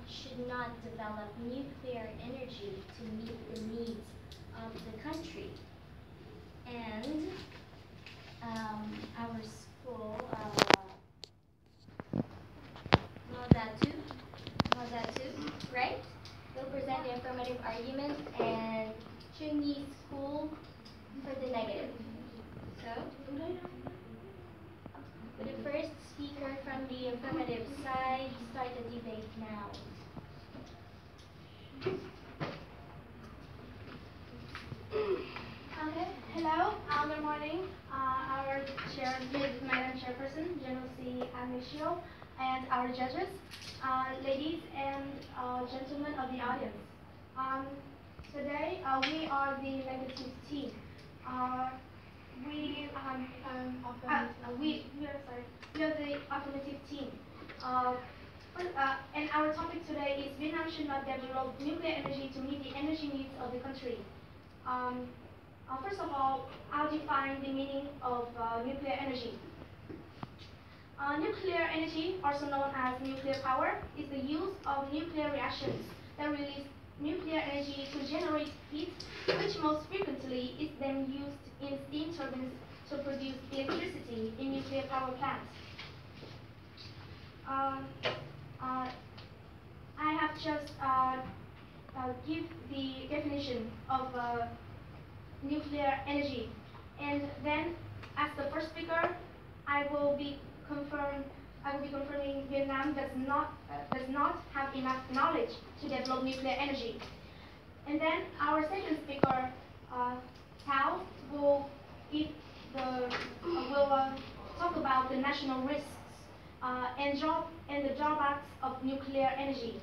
should not develop nuclear energy to meet the needs of the country. And our school, Mozatu, right, will present the affirmative argument and Chungi's school for the negative. So, with the first speaker from the affirmative side, start the debate now. Okay, hello, good morning. Our Madam Chairperson, General C. Amicio, and our judges, ladies and gentlemen of the audience. Today, we are the negative team. We are the affirmative team. And our topic today is Vietnam should not develop nuclear energy to meet the energy needs of the country. First of all, I'll define the meaning of nuclear energy. Nuclear energy, also known as nuclear power, is the use of nuclear reactions that release nuclear energy to generate heat, which most frequently is then used in steam turbines to produce electricity in nuclear power plants. I have just give the definition of nuclear energy, and then as the first speaker, I will be confirming Vietnam does not have enough knowledge to develop nuclear energy. And then our second speaker, Thao, will talk about the national risks and the drawbacks of nuclear energy.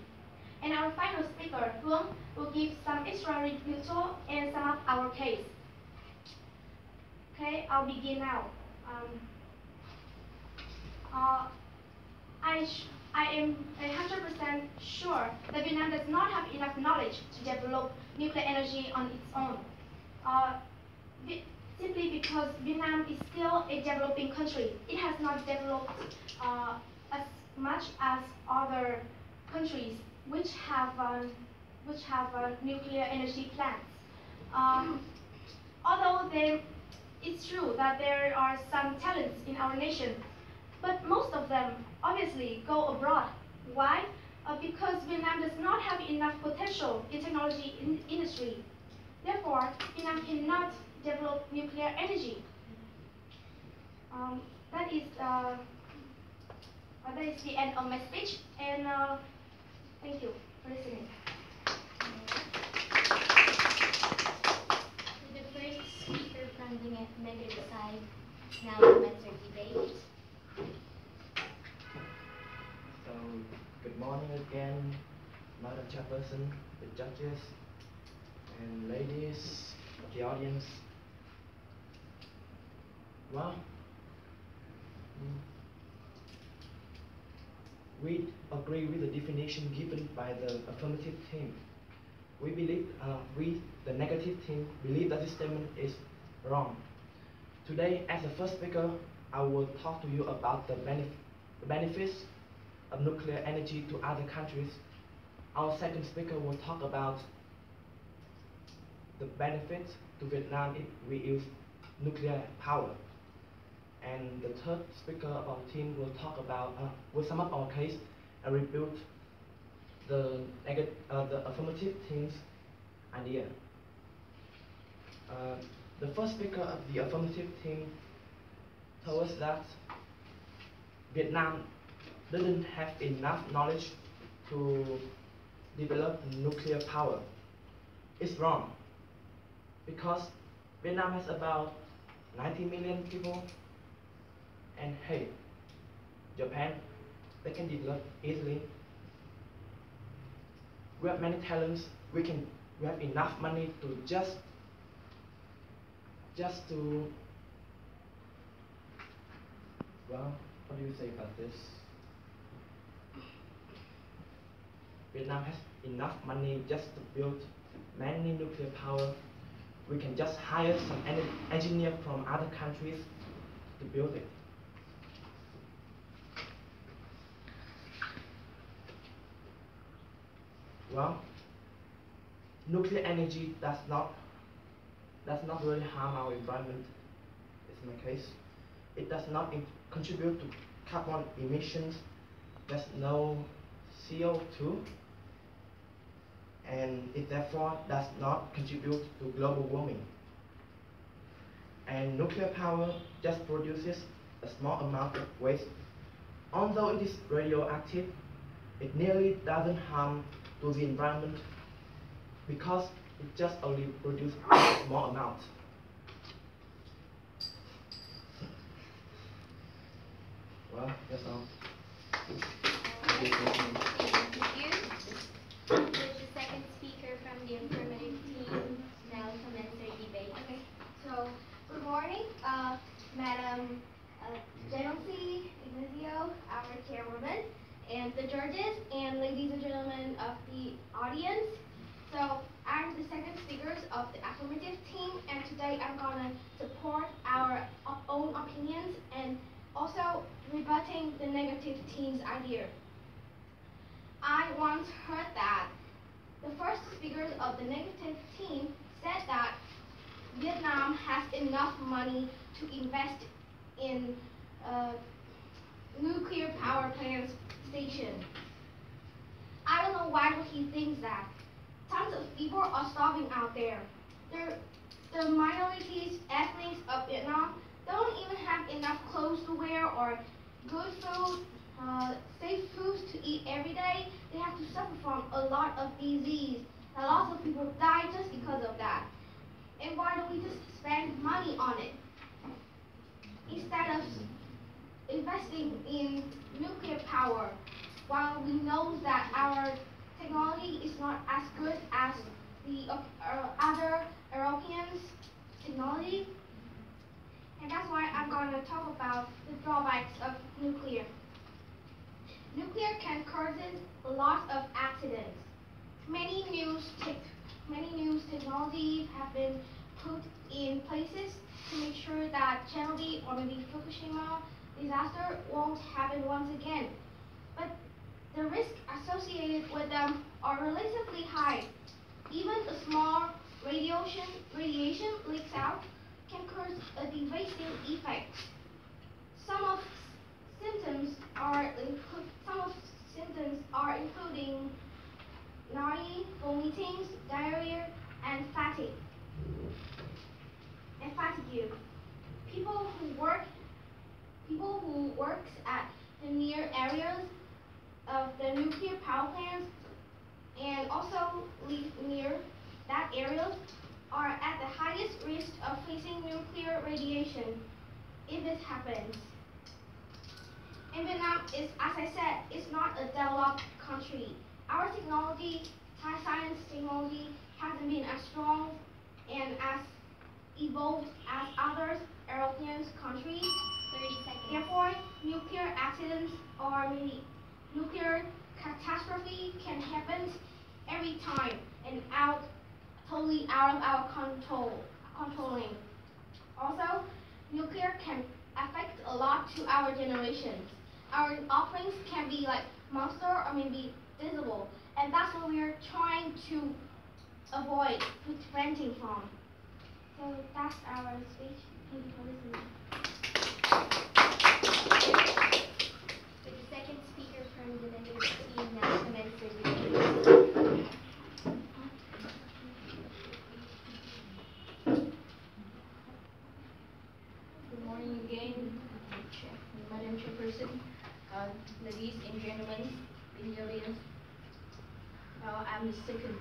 And our final speaker, Trung, will give some extra rebuttal and sum up our case. Okay, I'll begin now. I am 100% sure that Vietnam does not have enough knowledge to develop nuclear energy on its own. Simply because Vietnam is still a developing country. It has not developed as much as other countries which have nuclear energy plants. Although it's true that there are some talents in our nation, but most of them obviously go abroad. Why? Because Vietnam does not have enough potential in technology industry. Therefore, Vietnam cannot develop nuclear energy. That is the end of my speech, and thank you for listening. The first speaker from the negative side now commence our debate. So, good morning again, Madam Chairperson, the judges, and ladies of the audience. Well, we agree with the definition given by the affirmative team. We believe, the negative team, believe that this statement is wrong. Today, as the first speaker, I will talk to you about the benefits of nuclear energy to other countries. Our second speaker will talk about the benefits to Vietnam if we use nuclear power. And the third speaker of our team will talk about, will sum up our case and rebut the affirmative team's idea. The first speaker of the affirmative team told us that Vietnam didn't have enough knowledge to develop nuclear power. It's wrong, because Vietnam has about 90 million people, and hey, Japan, they can develop easily. We have many talents. We have enough money to just to, well, what do you say about this? Vietnam has enough money just to build many nuclear power. We can just hire some engineer from other countries to build it. Well, nuclear energy does not really harm our environment. In my case, it does not contribute to carbon emissions. There's no CO2, and it therefore does not contribute to global warming. And nuclear power just produces a small amount of waste. Although it is radioactive, it nearly doesn't harm to the environment because it just only produces a small amount. Well, that's all. Thank you. Would the second speaker from the affirmative team now commence their debate? Okay, so good morning, Madam Jency Ignacio, our chairwoman, and the judges, and ladies and gentlemen of the audience. So I'm the second speaker of the affirmative team, and today I'm gonna support our own opinions and also rebutting the negative team's idea. I once heard that the first speakers of the negative team said that Vietnam has enough money to invest in nuclear power plant station. I don't know why would he think that. Tons of people are starving out there. The minorities, ethnics of Vietnam don't even have enough clothes to wear or good food, safe foods to eat every day. They have to suffer from a lot of disease. A lot of people die just because of that. And why don't we just spend money on it? Instead of investing in nuclear power, while we know that our technology is not as good as the other Europeans' technology. And that's why I'm going to talk about the drawbacks of nuclear. Nuclear can cause a lot of accidents. Many new technologies have been put in places to make sure that Chernobyl or maybe Fukushima disaster won't happen once again. But the risks associated with them are relatively high. Even a small radiation leaks out can cause a devastating effect. Some symptoms are including nausea, vomiting, diarrhea, and fatigue. People who works at the near areas of the nuclear power plants and also live near that area are at the highest risk of facing nuclear radiation if this happens. And Vietnam is, as I said, is not a developed country. Our technology, science technology, hasn't been as strong and as evolved as other European countries. 30 seconds. Therefore, nuclear accidents or maybe nuclear catastrophe can happen every time and totally out of our controlling. Also, nuclear can affect a lot to our generations. Our offerings can be like monster or maybe visible, and that's what we're trying to avoid preventing from. So that's our speech. Thank you for listening. Would the second speaker from the negative team now commence their debate? Good morning again, Madam Chairperson, ladies and gentlemen in the audience. Now I'm the second